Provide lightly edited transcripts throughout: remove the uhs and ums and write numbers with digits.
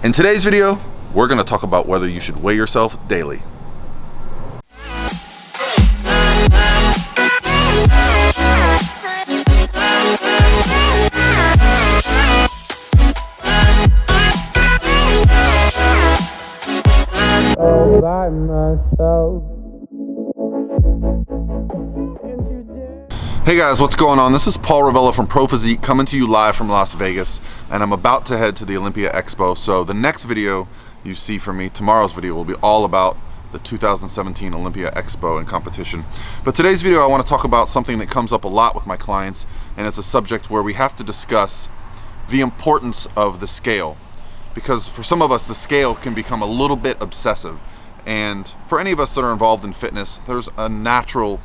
In today's video, we're going to talk about whether you should weigh yourself daily. All by myself. Hey guys, what's going on? This is Paul Revelia from Pro Physique coming to you live from Las Vegas, and I'm about to head to the Olympia Expo. So the next video you see from me, tomorrow's video, will be all about the 2017 Olympia Expo and competition. But today's video I want to talk about something that comes up a lot with my clients, and it's a subject where we have to discuss the importance of the scale. Because for some of us, the scale can become a little bit obsessive. And for any of us that are involved in fitness, there's a natural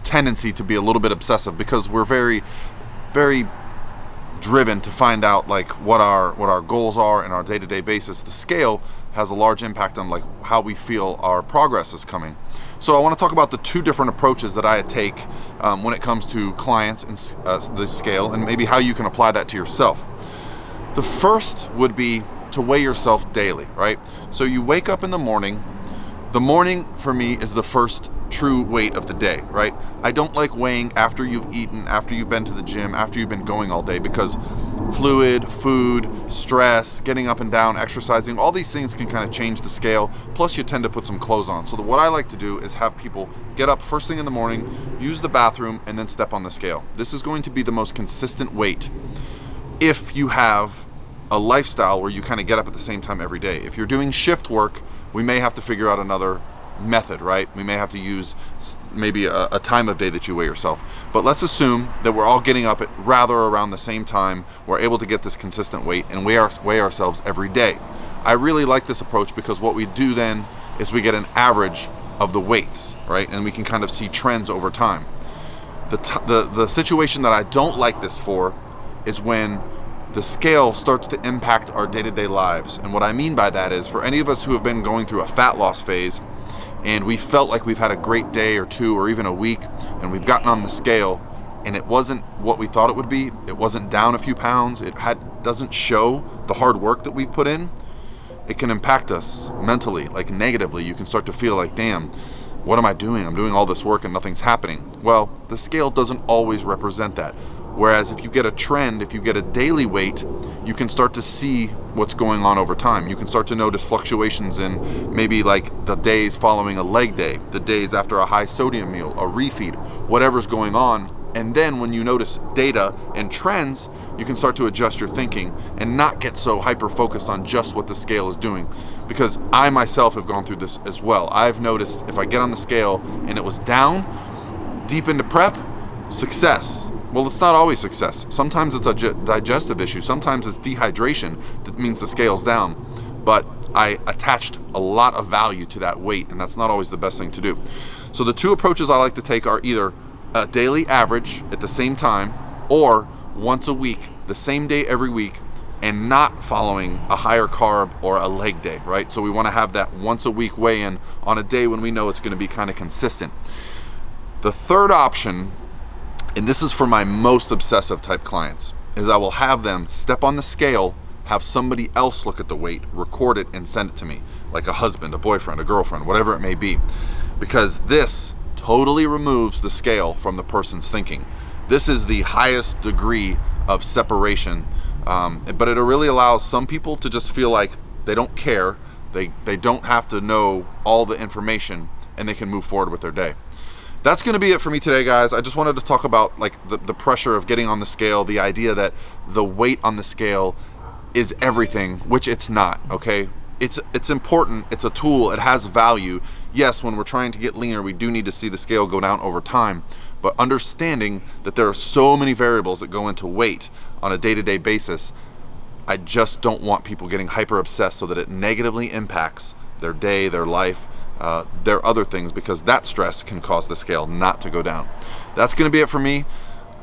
tendency to be a little bit obsessive because we're very, very driven to find out like what our goals are in our day-to-day basis. The scale has a large impact on like how we feel our progress is coming. So I want to talk about the two different approaches that I take when it comes to clients and the scale, and maybe how you can apply that to yourself. The first would be to weigh yourself daily, right? So you wake up in the morning. The morning for me is the first true weight of the day, right? I don't like weighing after you've eaten, after you've been to the gym, after you've been going all day, because fluid, food, stress, getting up and down, exercising, all these things can kind of change the scale. Plus you tend to put some clothes on. So what I like to do is have people get up first thing in the morning, use the bathroom, and then step on the scale. This is going to be the most consistent weight if you have a lifestyle where you kind of get up at the same time every day. If you're doing shift work, we may have to figure out another method, right? We may have to use maybe a time of day that you weigh yourself. But let's assume that we're all getting up at rather around the same time. We're able to get this consistent weight and weigh ourselves every day. I really like this approach because what we do then is we get an average of the weights, right? And we can kind of see trends over time. The situation that I don't like this for is when the scale starts to impact our day-to-day lives. And what I mean by that is, for any of us who have been going through a fat loss phase and we felt like we've had a great day or two or even a week, and we've gotten on the scale and it wasn't what we thought it would be, it wasn't down a few pounds, doesn't show the hard work that we've put in, it can impact us mentally, like negatively. You can start to feel like, damn, what am I doing? I'm doing all this work and nothing's happening. Well, the scale doesn't always represent that. Whereas if you get a trend, if you get a daily weight, you can start to see what's going on over time. You can start to notice fluctuations in maybe like the days following a leg day, the days after a high sodium meal, a refeed, whatever's going on. And then when you notice data and trends, you can start to adjust your thinking and not get so hyper focused on just what the scale is doing. Because I myself have gone through this as well. I've noticed if I get on the scale and it was down, deep into prep, success. Well, it's not always success. Sometimes it's a digestive issue. Sometimes it's dehydration that means the scale's down. But I attached a lot of value to that weight, and that's not always the best thing to do. So the two approaches I like to take are either a daily average at the same time, or once a week, the same day every week, and not following a higher carb or a leg day, right? So we want to have that once a week weigh-in on a day when we know it's going to be kind of consistent. The third option, and this is for my most obsessive type clients, is I will have them step on the scale, have somebody else look at the weight, record it, and send it to me, like a husband, a boyfriend, a girlfriend, whatever it may be, because this totally removes the scale from the person's thinking. This is the highest degree of separation, but it really allows some people to just feel like they don't care, they don't have to know all the information, and they can move forward with their day. That's going to be it for me today, guys. I just wanted to talk about like the pressure of getting on the scale, the idea that the weight on the scale is everything, which it's not, okay? It's important, it's a tool, it has value. Yes, when we're trying to get leaner, we do need to see the scale go down over time, but understanding that there are so many variables that go into weight on a day-to-day basis, I just don't want people getting hyper obsessed so that it negatively impacts their day, their life, their other things, because that stress can cause the scale not to go down. That's going to be it for me.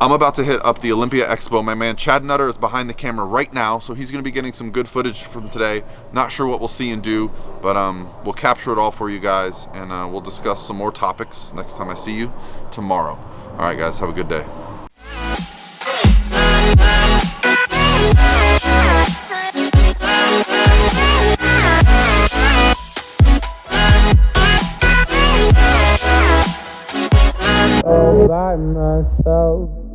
I'm about to hit up the Olympia Expo. My man Chad Nutter is behind the camera right now, so he's going to be getting some good footage from today. Not sure what we'll see and do, but we'll capture it all for you guys, and we'll discuss some more topics next time I see you tomorrow. All right, guys, have a good day. We'll be right back. by myself.